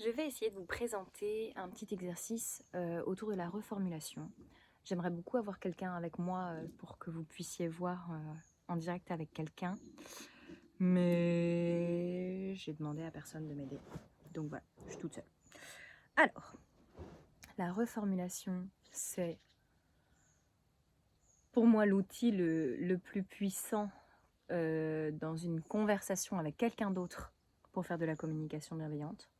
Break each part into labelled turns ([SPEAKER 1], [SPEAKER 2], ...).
[SPEAKER 1] Je vais essayer de vous présenter un petit exercice autour de la reformulation. J'aimerais beaucoup avoir quelqu'un avec moi pour que vous puissiez voir en direct avec quelqu'un. Mais j'ai demandé à personne de m'aider. Donc voilà, je suis toute seule. Alors, la reformulation, c'est pour moi l'outil le plus puissant dans une conversation avec quelqu'un d'autre pour faire de la communication bienveillante.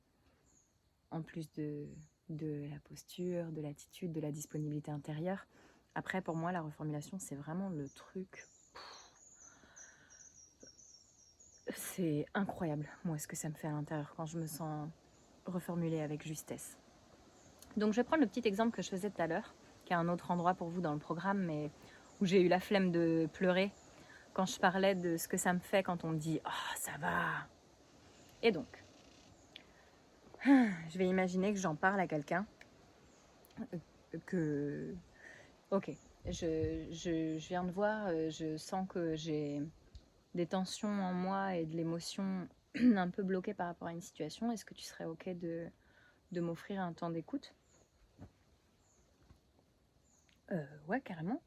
[SPEAKER 1] En plus de la posture, de l'attitude, de la disponibilité intérieure. Après, pour moi, la reformulation, c'est vraiment le truc. C'est incroyable, moi, ce que ça me fait à l'intérieur quand je me sens reformulée avec justesse. Donc, je vais prendre le petit exemple que je faisais tout à l'heure, qui est un autre endroit pour vous dans le programme, mais où j'ai eu la flemme de pleurer quand je parlais de ce que ça me fait quand on me dit « Oh, ça va !» Et donc, je vais imaginer que j'en parle à quelqu'un, que... Ok, je viens de voir, je sens que j'ai des tensions en moi et de l'émotion un peu bloquée par rapport à une situation. Est-ce que tu serais ok de m'offrir un temps d'écoute? Ouais, carrément.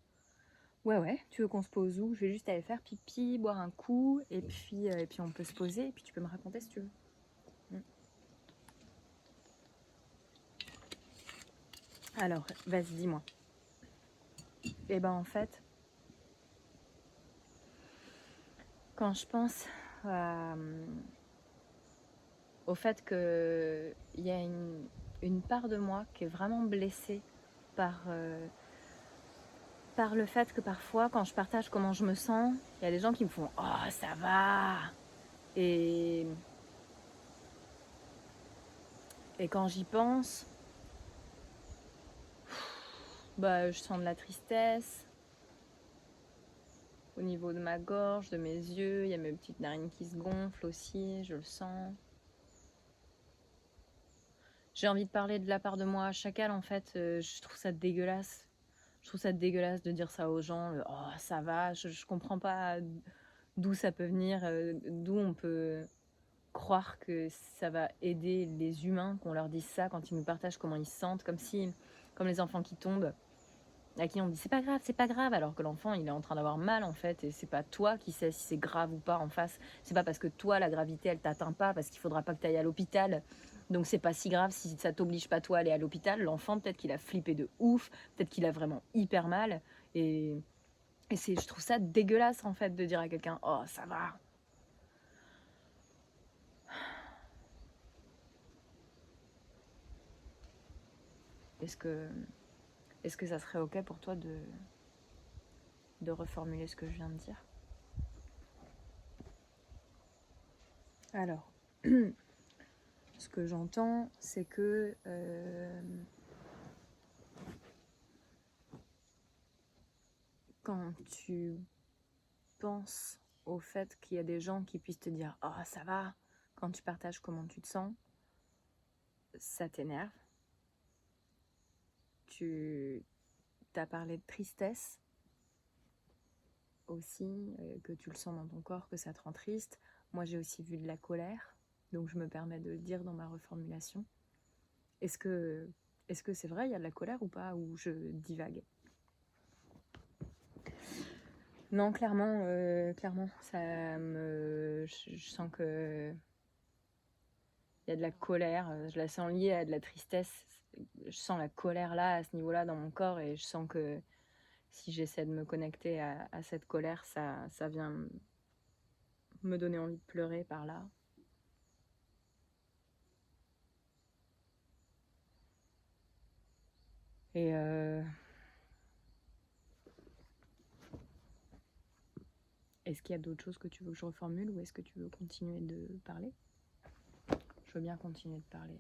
[SPEAKER 1] Ouais, tu veux qu'on se pose où? Je vais juste aller faire pipi, boire un coup, et puis on peut se poser, et puis tu peux me raconter si tu veux. Alors, vas-y, dis-moi. Eh ben en fait, quand je pense au fait qu'il y a une part de moi qui est vraiment blessée par le fait que parfois, quand je partage comment je me sens, il y a des gens qui me font « Oh, ça va !» Et quand j'y pense, bah, je sens de la tristesse au niveau de ma gorge, de mes yeux. Il y a mes petites narines qui se gonflent aussi, je le sens. J'ai envie de parler de la part de moi à chacal, en fait. Je trouve ça dégueulasse. Je trouve ça dégueulasse de dire ça aux gens. « Oh, ça va !» Je comprends pas d'où ça peut venir, d'où on peut croire que ça va aider les humains qu'on leur dise ça quand ils nous partagent comment ils se sentent, comme les enfants qui tombent, à qui on dit c'est pas grave, alors que l'enfant il est en train d'avoir mal en fait, et c'est pas toi qui sais si c'est grave ou pas en face. C'est pas parce que toi la gravité elle t'atteint pas, parce qu'il faudra pas que tu ailles à l'hôpital, donc c'est pas si grave si ça t'oblige pas toi à aller à l'hôpital. L'enfant peut-être qu'il a flippé de ouf, peut-être qu'il a vraiment hyper mal, et je trouve ça dégueulasse en fait de dire à quelqu'un oh ça va. Est-ce que ça serait ok pour toi de reformuler ce que je viens de dire? Alors, ce que j'entends, c'est que quand tu penses au fait qu'il y a des gens qui puissent te dire « Oh, ça va !» quand tu partages comment tu te sens, ça t'énerve. Tu t'as parlé de tristesse aussi, que tu le sens dans ton corps, que ça te rend triste. Moi, j'ai aussi vu de la colère, donc je me permets de le dire dans ma reformulation. Est-ce que c'est vrai, il y a de la colère ou pas, ou je divague? Non, clairement, je sens que il y a de la colère, je la sens liée à de la tristesse. Je sens la colère là, à ce niveau-là, dans mon corps, et je sens que si j'essaie de me connecter à cette colère, ça vient me donner envie de pleurer par là. Et est-ce qu'il y a d'autres choses que tu veux que je reformule, ou est-ce que tu veux continuer de parler? Je veux bien continuer de parler.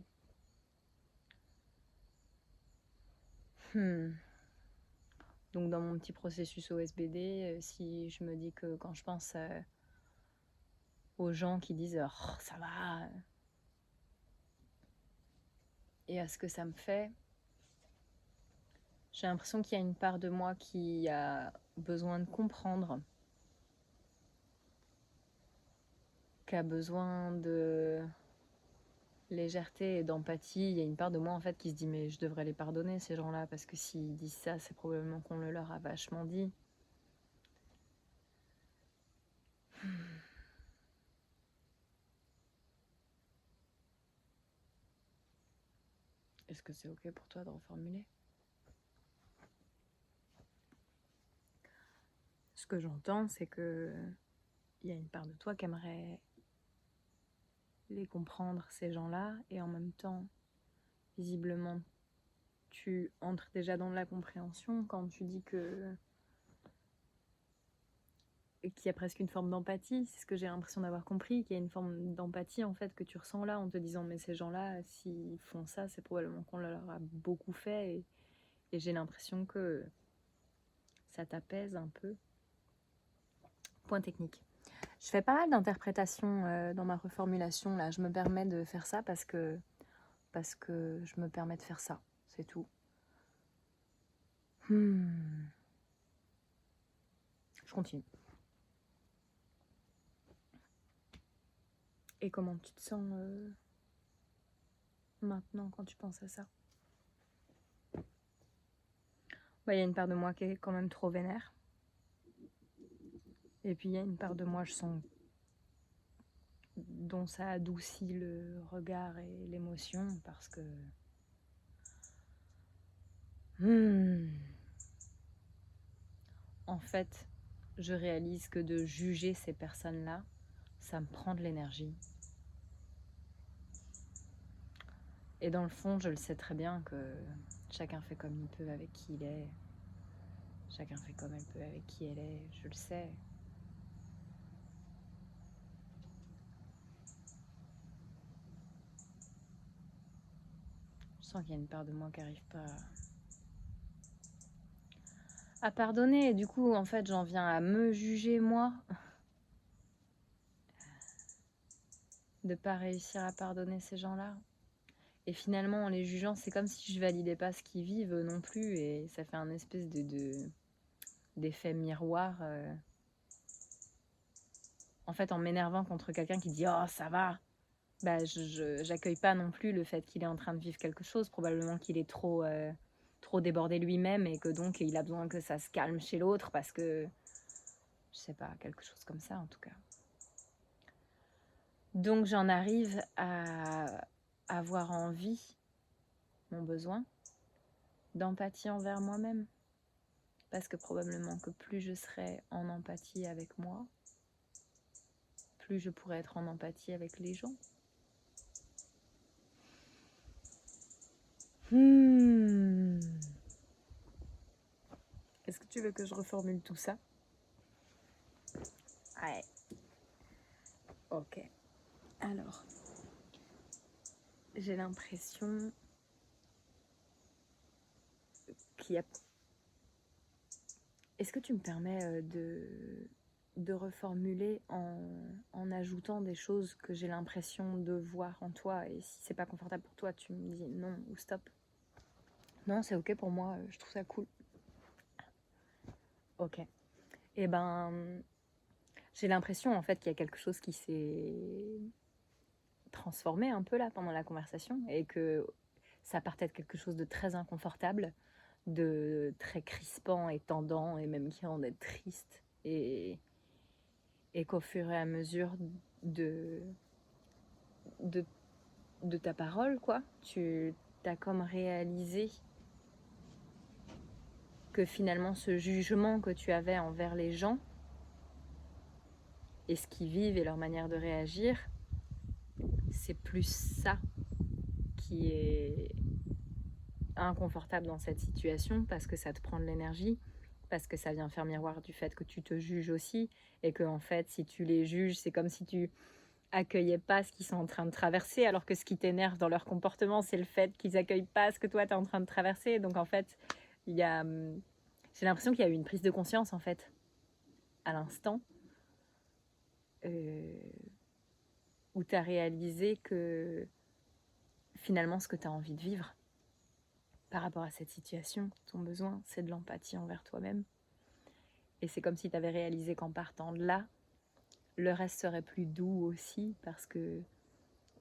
[SPEAKER 1] Donc dans mon petit processus OSBD, si je me dis que quand je pense aux gens qui disent oh, ça va, et à ce que ça me fait, j'ai l'impression qu'il y a une part de moi qui a besoin de comprendre, qui a besoin légèreté et d'empathie. Il y a une part de moi en fait qui se dit mais je devrais les pardonner ces gens-là parce que s'ils disent ça, c'est probablement qu'on le leur a vachement dit. Est-ce que c'est ok pour toi de reformuler? Ce que j'entends, c'est que il y a une part de toi qui aimerait les comprendre, ces gens-là, et en même temps, visiblement, tu entres déjà dans la compréhension quand tu dis qu'il y a presque une forme d'empathie. C'est ce que j'ai l'impression d'avoir compris, qu'il y a une forme d'empathie en fait que tu ressens là en te disant mais ces gens-là, s'ils font ça, c'est probablement qu'on leur a beaucoup fait, et j'ai l'impression que ça t'apaise un peu. Point technique. Je fais pas mal d'interprétations dans ma reformulation là. Je me permets de faire ça parce que je me permets de faire ça. C'est tout. Je continue. Et comment tu te sens maintenant quand tu penses à ça? Bah, y a une part de moi qui est quand même trop vénère. Et puis il y a une part de moi, je sens, dont ça adoucit le regard et l'émotion parce que... En fait, je réalise que de juger ces personnes-là, ça me prend de l'énergie. Et dans le fond, je le sais très bien que chacun fait comme il peut avec qui il est. Chacun fait comme elle peut avec qui elle est, je le sais. Je sens qu'il y a une part de moi qui n'arrive pas à pardonner. Et du coup, en fait, j'en viens à me juger, moi. De pas réussir à pardonner ces gens-là. Et finalement, en les jugeant, c'est comme si je validais pas ce qu'ils vivent non plus. Et ça fait un espèce d'effet miroir. En fait, en m'énervant contre quelqu'un qui dit « Oh, ça va !» Bah, j'accueille pas non plus le fait qu'il est en train de vivre quelque chose. Probablement qu'il est trop débordé lui-même et que donc il a besoin que ça se calme chez l'autre parce que, je sais pas, quelque chose comme ça en tout cas. Donc j'en arrive à avoir envie, mon besoin, d'empathie envers moi-même. Parce que probablement que plus je serai en empathie avec moi, plus je pourrai être en empathie avec les gens. Est-ce que tu veux que je reformule tout ça? Ouais. Ok. Alors, j'ai l'impression qu'il y a... Est-ce que tu me permets de reformuler en ajoutant des choses que j'ai l'impression de voir en toi, et si c'est pas confortable pour toi, tu me dis non ou stop. Non, c'est ok pour moi, je trouve ça cool. Ok. Et ben, j'ai l'impression en fait qu'il y a quelque chose qui s'est transformé un peu là pendant la conversation et que ça partait de quelque chose de très inconfortable, de très crispant et tendant et même qui rendait triste, et qu'au fur et à mesure de, de, de ta parole, quoi, tu as comme réalisé que finalement ce jugement que tu avais envers les gens et ce qu'ils vivent et leur manière de réagir, c'est plus ça qui est inconfortable dans cette situation parce que ça te prend de l'énergie, parce que ça vient faire miroir du fait que tu te juges aussi et que en fait si tu les juges c'est comme si tu accueillais pas ce qu'ils sont en train de traverser, alors que ce qui t'énerve dans leur comportement c'est le fait qu'ils accueillent pas ce que toi t'es en train de traverser. Donc en fait il y a, j'ai l'impression qu'il y a eu une prise de conscience en fait à l'instant où tu as réalisé que finalement ce que tu as envie de vivre par rapport à cette situation, ton besoin, c'est de l'empathie envers toi-même. Et c'est comme si tu avais réalisé qu'en partant de là, le reste serait plus doux aussi, parce que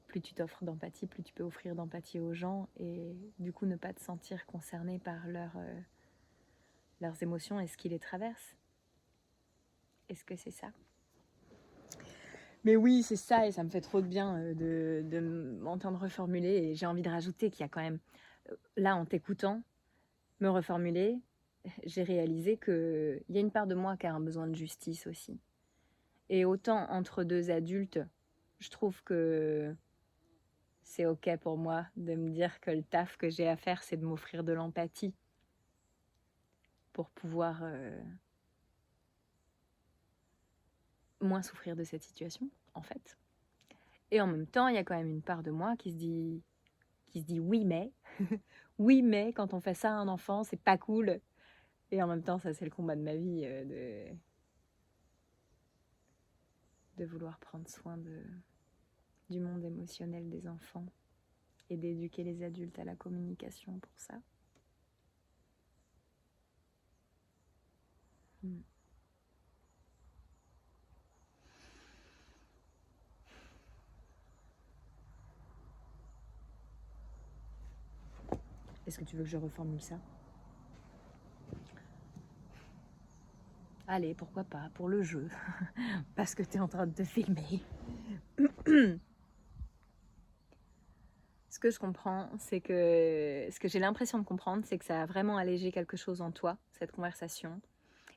[SPEAKER 1] plus tu t'offres d'empathie, plus tu peux offrir d'empathie aux gens et du coup ne pas te sentir concerné par leurs émotions et ce qui les traverse. Est-ce que c'est ça? Mais oui, c'est ça, et ça me fait trop de bien de m'entendre reformuler. Et j'ai envie de rajouter qu'il y a quand même, là, en t'écoutant, me reformuler, j'ai réalisé qu'il y a une part de moi qui a un besoin de justice aussi. Et autant entre deux adultes, je trouve que c'est OK pour moi de me dire que le taf que j'ai à faire, c'est de m'offrir de l'empathie pour pouvoir moins souffrir de cette situation, en fait. Et en même temps, il y a quand même une part de moi qui se dit oui, mais oui, mais quand on fait ça à un enfant, c'est pas cool. Et en même temps, ça, c'est le combat de ma vie, de vouloir prendre soin du monde émotionnel des enfants et d'éduquer les adultes à la communication pour ça. Est-ce que tu veux que je reformule ça? Allez, pourquoi pas, pour le jeu, parce que tu es en train de te filmer. Ce que je comprends, c'est que ce que j'ai l'impression de comprendre, c'est que ça a vraiment allégé quelque chose en toi, cette conversation.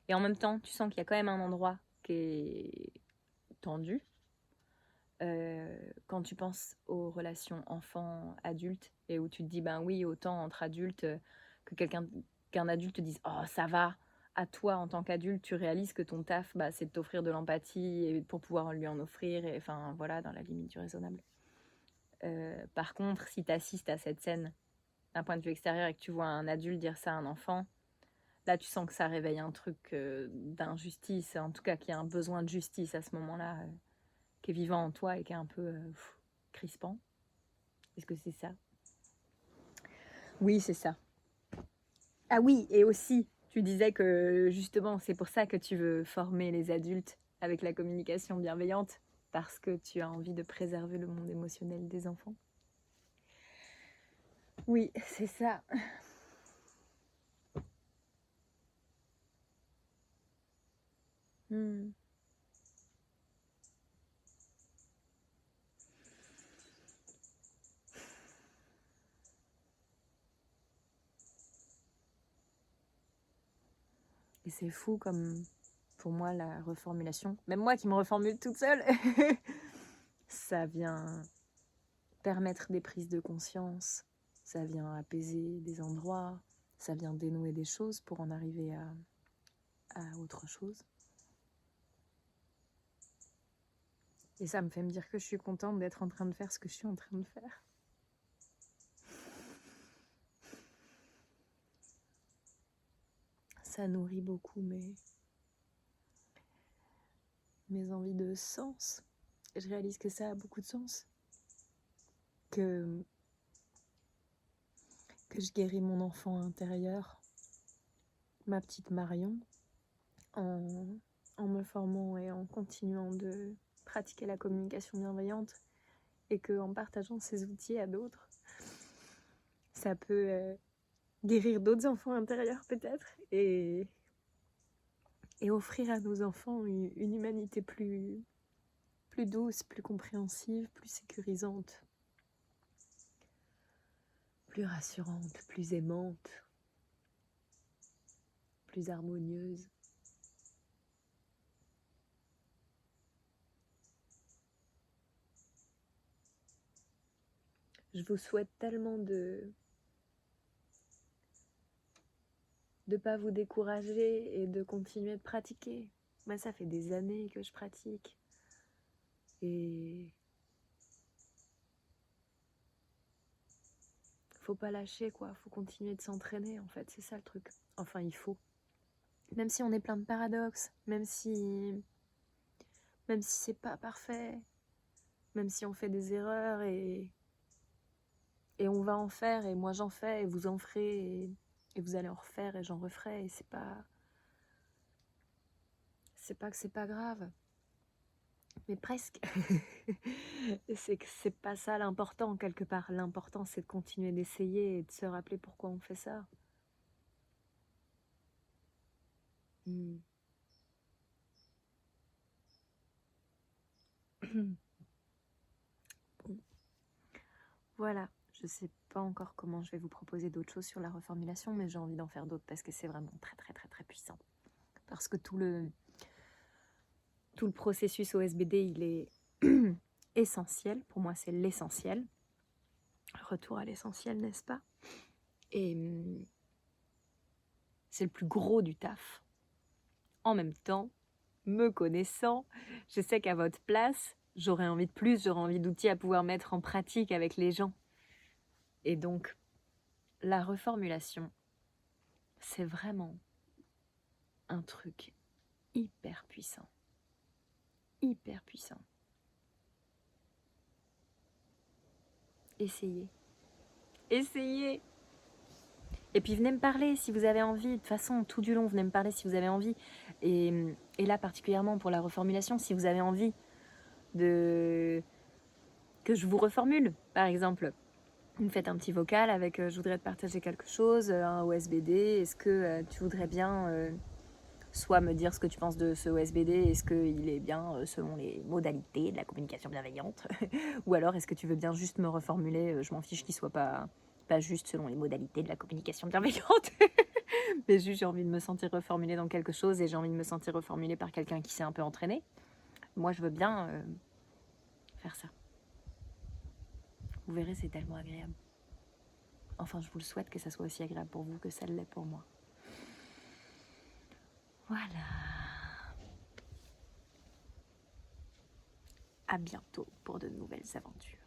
[SPEAKER 1] Et en même temps, tu sens qu'il y a quand même un endroit qui est tendu. Quand tu penses aux relations enfant-adulte et où tu te dis, ben oui, autant entre adultes que qu'un adulte te dise, oh ça va, à toi en tant qu'adulte, tu réalises que ton taf, bah, c'est de t'offrir de l'empathie et pour pouvoir lui en offrir, et enfin voilà, dans la limite du raisonnable. Par contre, si tu assistes à cette scène d'un point de vue extérieur et que tu vois un adulte dire ça à un enfant, là tu sens que ça réveille un truc d'injustice, en tout cas qu'il y a un besoin de justice à ce moment-là, qui est vivant en toi et qui est un peu crispant. Est-ce que c'est ça? Oui, c'est ça. Ah oui, et aussi, tu disais que justement, c'est pour ça que tu veux former les adultes avec la communication bienveillante, parce que tu as envie de préserver le monde émotionnel des enfants. Oui, c'est ça. Hmm. Et c'est fou comme, pour moi, la reformulation, même moi qui me reformule toute seule, ça vient permettre des prises de conscience, ça vient apaiser des endroits, ça vient dénouer des choses pour en arriver à autre chose. Et ça me fait me dire que je suis contente d'être en train de faire ce que je suis en train de faire. Ça nourrit beaucoup mes envies de sens. Et je réalise que ça a beaucoup de sens. Que je guéris mon enfant intérieur, ma petite Marion, en me formant et en continuant de pratiquer la communication bienveillante, et qu'en partageant ces outils à d'autres, ça peut guérir d'autres enfants intérieurs peut-être, et offrir à nos enfants une humanité plus douce, plus compréhensive, plus sécurisante, plus rassurante, plus aimante, plus harmonieuse. Je vous souhaite tellement de pas vous décourager et de continuer de pratiquer. Moi, ça fait des années que je pratique. Et faut pas lâcher, quoi. Faut continuer de s'entraîner, en fait. C'est ça le truc. Enfin, il faut. Même si on est plein de paradoxes, même si c'est pas parfait, même si on fait des erreurs, et on va en faire, et moi j'en fais, et vous en ferez, et vous allez en refaire, et j'en referai, et c'est pas que c'est pas grave.
[SPEAKER 2] Mais presque. C'est que c'est pas ça l'important quelque part. L'important c'est de continuer d'essayer et de se rappeler pourquoi on fait ça. Hmm. Bon, voilà. Je sais pas encore comment je vais vous proposer d'autres choses sur la reformulation, mais j'ai envie d'en faire d'autres parce que c'est vraiment très très très très puissant. Parce que tout le processus OSBD, il est essentiel. Pour moi, c'est l'essentiel. Retour à l'essentiel, n'est-ce pas? Et c'est le plus gros du taf. En même temps, me connaissant, je sais qu'à votre place, j'aurais envie de plus, j'aurais envie d'outils à pouvoir mettre en pratique avec les gens. Et donc, la reformulation, c'est vraiment un truc hyper puissant. Hyper puissant. Essayez. Essayez! Et puis venez me parler si vous avez envie. De toute façon, tout du long, venez me parler si vous avez envie. Et là, particulièrement pour la reformulation, si vous avez envie de que je vous reformule, par exemple. Vous me faites un petit vocal avec je voudrais te partager quelque chose, un OSBD. Est-ce que tu voudrais bien soit me dire ce que tu penses de ce OSBD, est-ce qu'il est bien selon les modalités de la communication bienveillante ou alors est-ce que tu veux bien juste me reformuler, je m'en fiche qu'il soit pas juste selon les modalités de la communication bienveillante. Mais juste j'ai envie de me sentir reformulée dans quelque chose et j'ai envie de me sentir reformulée par quelqu'un qui s'est un peu entraîné. Moi je veux bien faire ça. Vous verrez, c'est tellement agréable. Enfin, je vous le souhaite que ça soit aussi agréable pour vous que ça l'est pour moi. Voilà. À bientôt pour de nouvelles aventures.